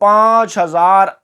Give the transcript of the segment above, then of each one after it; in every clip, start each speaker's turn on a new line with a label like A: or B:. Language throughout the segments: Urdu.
A: 5,000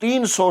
A: 300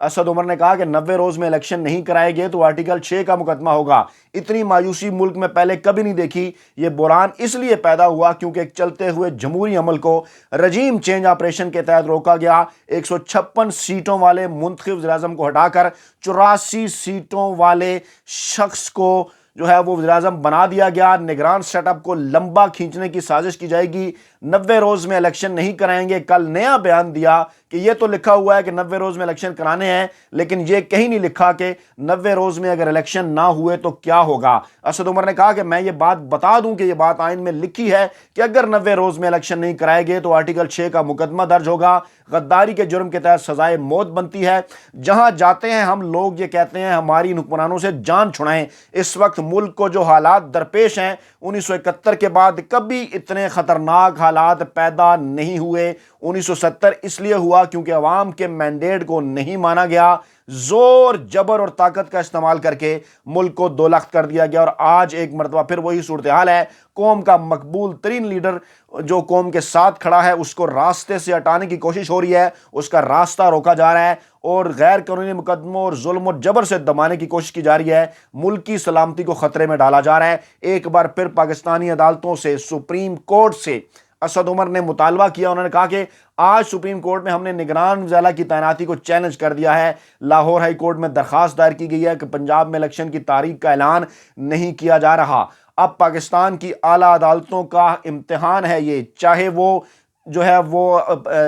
A: اسد عمر نے کہا کہ 90 روز میں الیکشن نہیں کرائے گئے تو آرٹیکل 6 کا مقدمہ ہوگا۔ اتنی مایوسی ملک میں پہلے کبھی نہیں دیکھی۔ یہ بحران اس لیے پیدا ہوا کیونکہ ایک چلتے ہوئے جمہوری عمل کو رجیم چینج آپریشن کے تحت روکا گیا۔ 156 سیٹوں والے منتخب وزیر اعظم کو ہٹا کر 84 سیٹوں والے شخص کو جو ہے وہ وزیر اعظم بنا دیا گیا۔ نگران سیٹ اپ کو لمبا کھینچنے کی سازش کی جائے گی۔ 90 روز میں الیکشن نہیں کرائیں گے۔ کل نیا بیان دیا کہ یہ تو لکھا ہوا ہے کہ 90 روز میں الیکشن کرانے ہیں، لیکن یہ کہیں نہیں لکھا کہ 90 روز میں اگر الیکشن نہ ہوئے تو کیا ہوگا۔ اسد عمر نے کہا کہ میں یہ بات بتا دوں کہ یہ بات آئین میں لکھی ہے کہ اگر 90 روز میں الیکشن نہیں کرائے گئے تو آرٹیکل 6 کا مقدمہ درج ہوگا۔ غداری کے جرم کے تحت سزائے موت بنتی ہے۔ جہاں جاتے ہیں ہم لوگ یہ کہتے ہیں ہماری ان حکمرانوں سے جان چھڑائیں۔ اس وقت ملک کو جو حالات درپیش ہیں 1971 کے بعد کبھی اتنے خطرناک حالات پیدا نہیں ہوئے۔ 1970 اس لیے ہوا کیونکہ عوام کے مینڈیٹ کو نہیں مانا گیا۔ زور، جبر اور طاقت کا استعمال کر کے ملک کو دو لخت کر دیا گیا، اور آج ایک مرتبہ پھر وہی صورتحال ہے۔ قوم کا مقبول ترین لیڈر جو قوم کے ساتھ کھڑا ہے اس کو راستے سے ہٹانے کی کوشش ہو رہی ہے، اس کا راستہ روکا جا رہا ہے اور غیر قانونی مقدموں اور ظلم و جبر سے دبانے کی کوشش کی جا رہی ہے۔ ملک کی سلامتی کو خطرے میں ڈالا جا رہا ہے۔ ایک بار پھر پاکستانی عدالتوں سے، سپریم کورٹ سے اسد عمر نے مطالبہ کیا۔ انہوں نے کہا کہ آج سپریم کورٹ میں ہم نے نگران وزیر کی تعیناتی کو چیلنج کر دیا ہے۔ لاہور ہائی کورٹ میں درخواست دائر کی گئی ہے کہ پنجاب میں الیکشن کی تاریخ کا اعلان نہیں کیا جا رہا۔ اب پاکستان کی اعلیٰ عدالتوں کا امتحان ہے یہ، چاہے وہ جو ہے وہ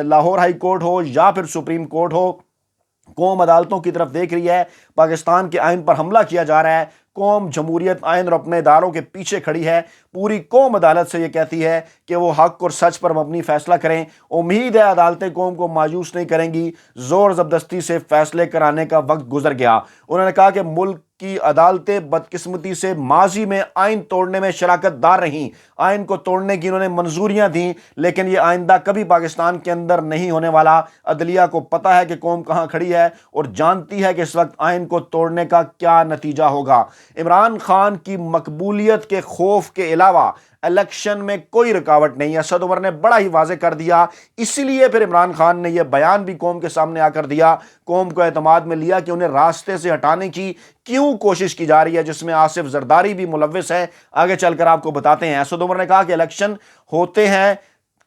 A: لاہور ہائی کورٹ ہو یا پھر سپریم کورٹ ہو۔ قوم عدالتوں کی طرف دیکھ رہی ہے، پاکستان کے آئین پر حملہ کیا جا رہا ہے۔ قوم جمہوریت، آئین اور اپنے اداروں کے پیچھے کھڑی ہے۔ پوری قوم عدالت سے یہ کہتی ہے کہ وہ حق اور سچ پر مبنی فیصلہ کریں۔ امید ہے عدالتیں قوم کو مایوس نہیں کریں گی۔ زور زبردستی سے فیصلے کرانے کا وقت گزر گیا۔ انہوں نے کہا کہ ملک کی عدالتیں بدقسمتی سے ماضی میں آئین توڑنے میں شراکت دار رہیں۔ آئین کو توڑنے کی انہوں نے منظوریاں دیں، لیکن یہ آئندہ کبھی پاکستان کے اندر نہیں ہونے والا۔ عدلیہ کو پتہ ہے کہ قوم کہاں کھڑی ہے اور جانتی ہے کہ اس وقت آئین کو توڑنے کا کیا نتیجہ ہوگا۔ عمران خان کی مقبولیت کے خوف کے علاوہ الیکشن میں کوئی رکاوٹ نہیں ہے۔ اسد عمر نے بڑا ہی واضح کر دیا، اسی لیے پھر عمران خان نے یہ بیان بھی قوم کے سامنے آ کر دیا، قوم کو اعتماد میں لیا کہ انہیں راستے سے ہٹانے کی کیوں کوشش کی جا رہی ہے، جس میں آصف زرداری بھی ملوث ہے۔ آگے چل کر آپ کو بتاتے ہیں۔ اسد عمر نے کہا کہ الیکشن ہوتے ہیں،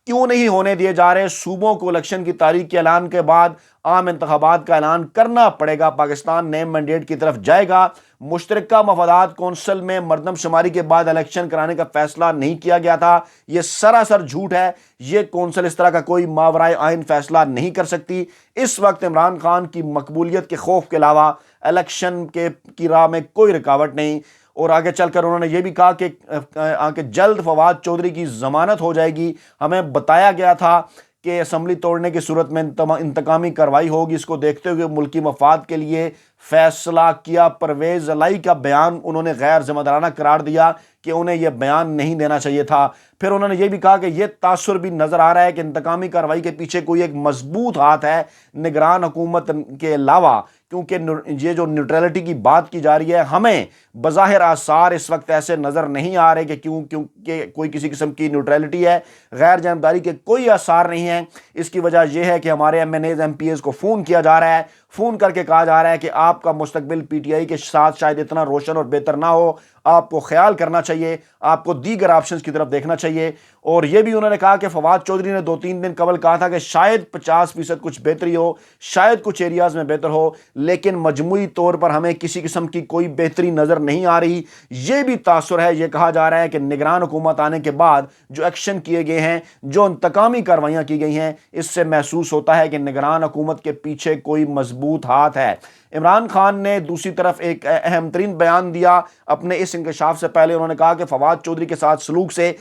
A: کیوں نہیں ہونے دیے جا رہے؟ صوبوں کو الیکشن کی تاریخ کے اعلان کے بعد عام انتخابات کا اعلان کرنا پڑے گا۔ پاکستان نئے مینڈیٹ کی طرف جائے گا۔ مشترکہ مفادات کونسل میں مردم شماری کے بعد الیکشن کرانے کا فیصلہ نہیں کیا گیا تھا، یہ سراسر جھوٹ ہے۔ یہ کونسل اس طرح کا کوئی ماورائے آئین فیصلہ نہیں کر سکتی۔ اس وقت عمران خان کی مقبولیت کے خوف کے علاوہ الیکشن کی راہ میں کوئی رکاوٹ نہیں۔ اور آگے چل کر انہوں نے یہ بھی کہا کہ جلد فواد چودھری کی ضمانت ہو جائے گی۔ ہمیں بتایا گیا تھا کہ اسمبلی توڑنے کی صورت میں انتقامی کارروائی ہوگی، اس کو دیکھتے ہوئے ملکی مفاد کے لیے فیصلہ کیا۔ پرویز الہی کا بیان انہوں نے غیر ذمہ دارانہ قرار دیا کہ انہیں یہ بیان نہیں دینا چاہیے تھا۔ پھر انہوں نے یہ بھی کہا کہ یہ تاثر بھی نظر آ رہا ہے کہ انتقامی کارروائی کے پیچھے کوئی ایک مضبوط ہاتھ ہے نگران حکومت کے علاوہ، کیونکہ یہ جو نیوٹرلٹی کی بات کی جا رہی ہے، ہمیں بظاہر آثار اس وقت ایسے نظر نہیں آ رہے کہ کیونکہ کوئی کسی قسم کی نیوٹرلٹی ہے، غیر جانبداری کے کوئی آثار نہیں ہیں۔ اس کی وجہ یہ ہے کہ ہمارے M N As, M P As کو فون کیا جا رہا ہے، فون کر کے کہا جا رہا ہے کہ آپ کا مستقبل پی ٹی آئی کے ساتھ شاید اتنا روشن اور بہتر نہ ہو، آپ کو خیال کرنا چاہیے، آپ کو دیگر آپشنز کی طرف دیکھنا چاہیے۔ اور یہ بھی انہوں نے کہا کہ فواد چودھری نے 2-3 دن قبل کہا تھا کہ شاید 50% کچھ بہتری ہو، شاید کچھ ایریاز میں بہتر ہو، لیکن مجموعی طور پر ہمیں کسی قسم کی کوئی بہتری نظر نہیں آ رہی۔ یہ بھی تاثر ہے، یہ کہا جا رہا ہے کہ نگران حکومت آنے کے بعد جو ایکشن کیے گئے ہیں، جو انتقامی کارروائیاں کی گئی ہیں، اس سے محسوس ہوتا ہے کہ نگران حکومت کے پیچھے کوئی مضبوط ہاتھ ہے۔ عمران خان نے دوسری طرف ایک اہم ترین بیان دیا اپنے اس انکشاف سے پہلے۔ انہوں نے کہا کہ فواد چودھری کے ساتھ سلوک سے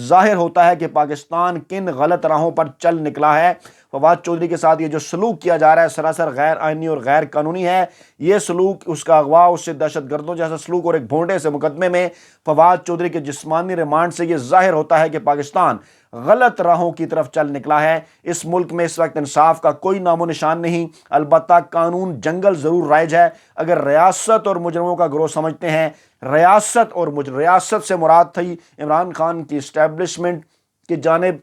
A: ظاہر ہوتا ہے کہ پاکستان کن غلط راہوں پر چل نکلا ہے۔ فواد چودھری کے ساتھ یہ جو سلوک کیا جا رہا ہے سراسر غیر آئینی اور غیر قانونی ہے۔ یہ سلوک، اس کا اغوا، اس سے دہشت گردوں جیسا سلوک اور ایک بھونڈے سے مقدمے میں فواد چودھری کے جسمانی ریمانڈ سے یہ ظاہر ہوتا ہے کہ پاکستان غلط راہوں کی طرف چل نکلا ہے۔ اس ملک میں اس وقت انصاف کا کوئی نام و نشان نہیں، البتہ قانون جنگل ضرور رائج ہے۔ اگر ریاست اور مجرموں کا گروہ سمجھتے ہیں، ریاست سے مراد تھی عمران خان کی اسٹیبلشمنٹ کی جانب،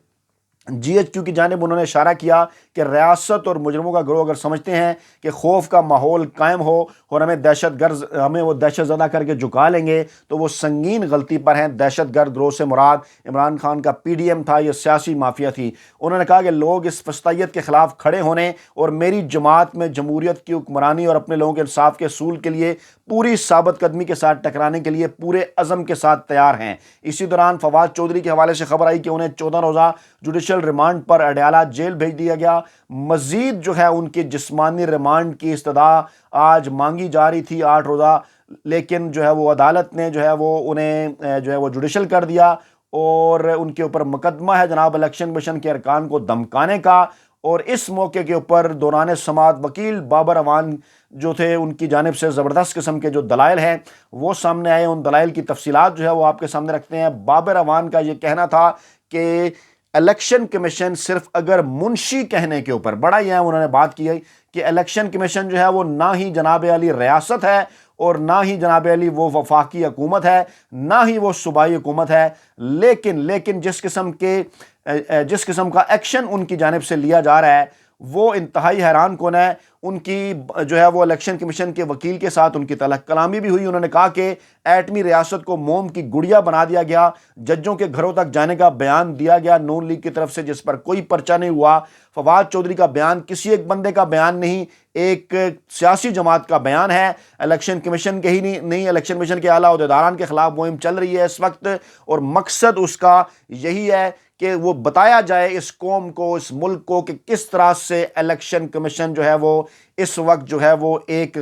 A: جی ایچ کیو کی جانب انہوں نے اشارہ کیا کہ ریاست اور مجرموں کا گروہ اگر سمجھتے ہیں کہ خوف کا ماحول قائم ہو اور ہمیں وہ دہشت زدہ کر کے جھکا لیں گے تو وہ سنگین غلطی پر ہیں۔ دہشت گرد گروہ سے مراد عمران خان کا پی ڈی ایم تھا، یہ سیاسی مافیا تھی۔ انہوں نے کہا کہ لوگ اس فسطائیت کے خلاف کھڑے ہونے اور میری جماعت میں جمہوریت کی حکمرانی اور اپنے لوگوں کے انصاف کے اصول کے لیے پوری ثابت قدمی کے ساتھ ٹکرانے کے لیے پورے عزم کے ساتھ تیار ہیں۔ اسی دوران فواد چودھری کے حوالے سے خبر آئی کہ انہیں 14 روزہ جوڈیشل ریمانڈ پر اڈیالہ جیل بھیج دیا گیا۔ مزید جو ہے ان کی جسمانی ریمانڈ کی استدعا آج مانگی جا رہی تھی 8 روزہ، لیکن جو ہے وہ عدالت نے جو ہے وہ انہیں جو ہے وہ جوڈیشل کر دیا اور ان کے اوپر مقدمہ ہے جناب الیکشن کمیشن کے ارکان کو دھمکانے کا۔ اور اس موقع کے اوپر دوران سماعت وکیل بابر اوان جو تھے ان کی جانب سے زبردست قسم کے جو دلائل ہیں وہ سامنے آئے۔ ان دلائل کی تفصیلات جو ہے وہ آپ کے سامنے رکھتے ہیں۔ بابر اوان کا یہ کہنا تھا کہ الیکشن کمیشن صرف اگر منشی کہنے کے اوپر بڑا ہی انہوں نے بات کی ہے کہ الیکشن کمیشن جو ہے وہ نہ ہی جناب علی ریاست ہے اور نہ ہی جناب علی وہ وفاقی حکومت ہے، نہ ہی وہ صوبائی حکومت ہے، لیکن جس قسم کا ایکشن ان کی جانب سے لیا جا رہا ہے وہ انتہائی حیران کن ہے۔ ان کی جو ہے وہ الیکشن کمیشن کے وکیل کے ساتھ ان کی طلق کلامی بھی ہوئی۔ انہوں نے کہا کہ ایٹمی ریاست کو موم کی گڑیا بنا دیا گیا، ججوں کے گھروں تک جانے کا بیان دیا گیا نون لیگ کی طرف سے جس پر کوئی پرچہ نہیں ہوا۔ فواد چودھری کا بیان کسی ایک بندے کا بیان نہیں، ایک سیاسی جماعت کا بیان ہے، الیکشن کمیشن کے ہی نہیں، الیکشن کمیشن کے اعلیٰ عہدیداران کے خلاف مہم چل رہی ہے اس وقت، اور مقصد اس کا یہی ہے کہ وہ بتایا جائے اس قوم کو، اس ملک کو، کہ کس طرح سے الیکشن کمیشن جو ہے وہ اس وقت جو ہے وہ ایک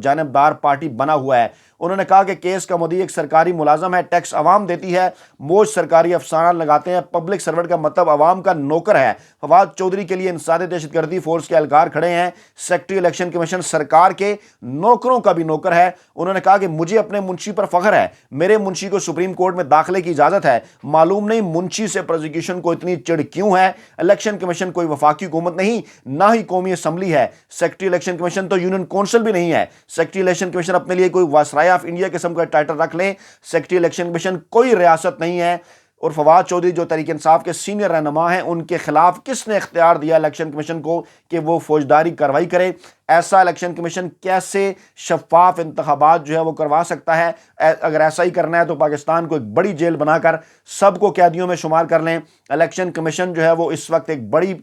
A: جانبدار پارٹی بنا ہوا ہے۔ انہوں نے کہا کہ کیس کا مدعی ایک سرکاری ملازم ہے، ٹیکس عوام دیتی ہے، موج سرکاری افسران لگاتے ہیں، پبلک سرونٹ کا مطلب عوام کا نوکر ہے۔ فواد چودھری کے لیے انسداد دہشت گردی فورس کے اہلکار کھڑے ہیں، سیکرٹری الیکشن کمیشن سرکار کے نوکروں کا بھی نوکر ہے۔ انہوں نے کہا کہ مجھے اپنے منشی پر فخر ہے، میرے منشی کو سپریم کورٹ میں داخلے کی اجازت ہے، معلوم نہیں منشی سے پروزیکیوشن کو اتنی چڑ کیوں ہے۔ الیکشن کمیشن کوئی وفاقی حکومت نہیں، نہ ہی قومی اسمبلی ہے، سیکرٹری الیکشن کمیشن تو یونین کونسل بھی نہیں ہے۔ سیکرٹری الیکشن کمیشن اپنے لیے کوئی وائسرائے آف انڈیا قسم کا ٹائٹل رکھ لیں، سیکرٹری الیکشن کمیشن کوئی ریاست نہیں ہے۔ اور فواد چودھری جو تحریک انصاف کے سینئر رہنما ہیں، ان کے خلاف کس نے اختیار دیا الیکشن کمیشن کو کہ وہ فوجداری کارروائی کرے؟ ایسا الیکشن کمیشن کیسے شفاف انتخابات جو ہے وہ کروا سکتا ہے؟ اگر ایسا ہی کرنا ہے تو پاکستان کو ایک بڑی جیل بنا کر سب کو قیدیوں میں شمار کر لیں۔ الیکشن کمیشن جو ہے وہ اس وقت ایک بڑی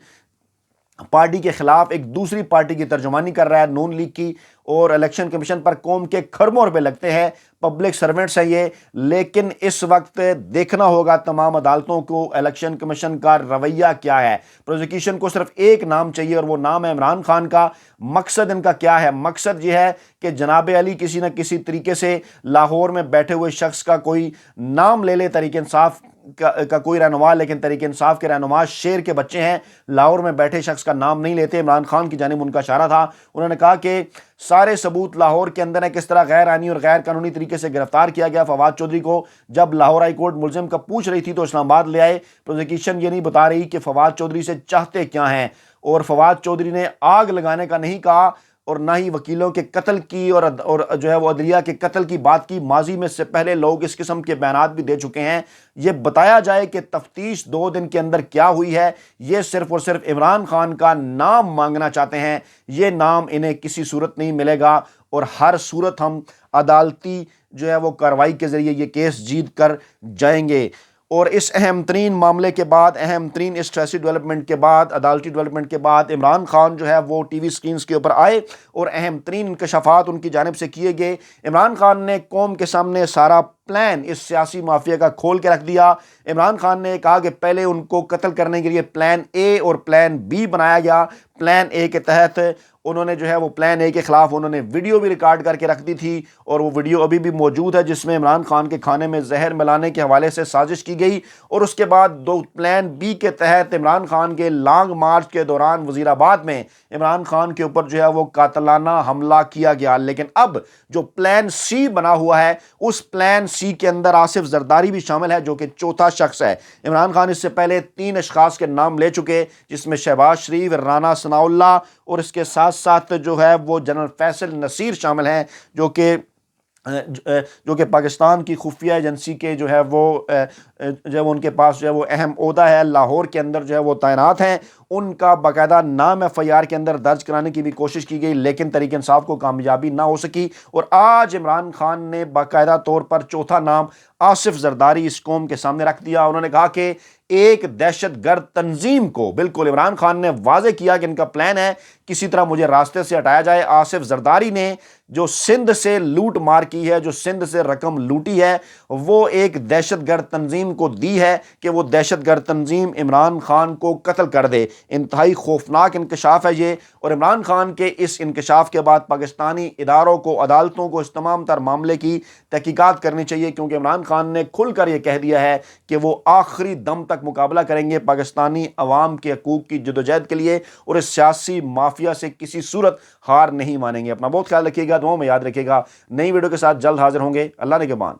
A: پارٹی کے خلاف ایک دوسری پارٹی کی ترجمانی کر رہا ہے، نون لیگ کی، اور الیکشن کمیشن پر قوم کے کھربوں روپے لگتے ہیں، پبلک سرونٹس ہیں یہ۔ لیکن اس وقت دیکھنا ہوگا تمام عدالتوں کو الیکشن کمیشن کا رویہ کیا ہے۔ پروزیکیوشن کو صرف ایک نام چاہیے اور وہ نام ہے عمران خان کا۔ مقصد ان کا کیا ہے؟ مقصد یہ ہے کہ جناب علی کسی نہ کسی طریقے سے لاہور میں بیٹھے ہوئے شخص کا کوئی نام لے لے، تحریک انصاف کا کوئی رہنما، لیکن تحریک انصاف کے رہنما شیر کے بچے ہیں، لاہور میں بیٹھے شخص کا نام نہیں لیتے۔ عمران خان کی جانب ان کا اشارہ تھا، انہوں نے کہا کہ سارے ثبوت لاہور کے اندر ہے، کس طرح غیر آئینی اور غیر قانونی طریقے سے گرفتار کیا گیا فواد چودھری کو۔ جب لاہور ہائی کورٹ ملزم کا پوچھ رہی تھی تو اسلام آباد لے آئے۔ پروزیکیوشن یہ نہیں بتا رہی کہ فواد چودھری سے چاہتے کیا ہیں، اور فواد چودھری نے آگ لگانے کا نہیں کہا اور نہ ہی وکیلوں کے قتل کی اور جو ہے وہ عدلیہ کے قتل کی بات کی۔ ماضی میں سے پہلے لوگ اس قسم کے بیانات بھی دے چکے ہیں۔ یہ بتایا جائے کہ تفتیش 2 دن کے اندر کیا ہوئی ہے۔ یہ صرف اور صرف عمران خان کا نام مانگنا چاہتے ہیں، یہ نام انہیں کسی صورت نہیں ملے گا، اور ہر صورت ہم عدالتی جو ہے وہ کارروائی کے ذریعے یہ کیس جیت کر جائیں گے۔ اور اس اہم ترین معاملے کے بعد، اہم ترین اس سیاسی ڈیولپمنٹ کے بعد، عدالتی ڈیولپمنٹ کے بعد، عمران خان جو ہے وہ ٹی وی سکرینز کے اوپر آئے اور اہم ترین انکشافات ان کی جانب سے کیے گئے۔ عمران خان نے قوم کے سامنے سارا پلان اس سیاسی مافیا کا کھول کے رکھ دیا۔ عمران خان نے کہا کہ پہلے ان کو قتل کرنے کے لیے پلان اے اور پلان بی بنایا گیا۔ پلان اے کے تحت انہوں نے جو ہے وہ پلان اے کے خلاف انہوں نے ویڈیو بھی ریکارڈ کر کے رکھ دی تھی، اور وہ ویڈیو ابھی بھی موجود ہے جس میں عمران خان کے کھانے میں زہر ملانے کے حوالے سے سازش کی گئی۔ اور اس کے بعد پلان بی کے تحت عمران خان کے لانگ مارچ کے دوران وزیر آباد میں عمران خان کے اوپر جو ہے وہ قاتلانہ حملہ کیا گیا۔ لیکن اب جو پلان سی بنا ہوا ہے، اس پلان سی کے اندر آصف زرداری بھی شامل ہے جو کہ چوتھا شخص ہے۔ عمران خان اس سے پہلے 3 اشخاص کے نام لے چکے، جس میں شہباز شریف، رانا ثناء اللہ، اور اس کے ساتھ ساتھ جو ہے وہ جنرل فیصل نصیر شامل ہیں، جو کہ جو کہ پاکستان کی خفیہ ایجنسی کے جو ہے وہ ان کے پاس جو ہے وہ اہم عہدہ ہے، لاہور کے اندر جو ہے وہ تعینات ہیں، ان کا باقاعدہ نام ایف آئی آر کے اندر درج کرانے کی بھی کوشش کی گئی، لیکن تحریک انصاف کو کامیابی نہ ہو سکی۔ اور آج عمران خان نے باقاعدہ طور پر چوتھا نام آصف زرداری اس قوم کے سامنے رکھ دیا۔ انہوں نے کہا کہ ایک دہشت گرد تنظیم کو، بالکل عمران خان نے واضح کیا کہ ان کا پلان ہے کسی طرح مجھے راستے سے ہٹایا جائے۔ آصف زرداری نے جو سندھ سے لوٹ مار کی ہے، جو سندھ سے رقم لوٹی ہے، وہ ایک دہشت گرد تنظیم کو دی ہے کہ وہ دہشت گرد تنظیم عمران خان کو قتل کر دے۔ انتہائی خوفناک انکشاف ہے یہ، اور عمران خان کے اس انکشاف کے بعد پاکستانی اداروں کو، عدالتوں کو اس تمام تر معاملے کی تحقیقات کرنی چاہیے، کیونکہ عمران خان نے کھل کر یہ کہہ دیا ہے کہ وہ آخری دم تک مقابلہ کریں گے پاکستانی عوام کے حقوق کی جدوجہد کے لیے، اور اس سیاسی مافیا سے کسی صورت ہار نہیں مانیں گے۔ اپنا بہت خیال رکھیے گا، دعاؤں میں یاد رکھیے گا۔ نئی ویڈیو کے ساتھ جلد حاضر ہوں گے۔ اللہ نگہبان۔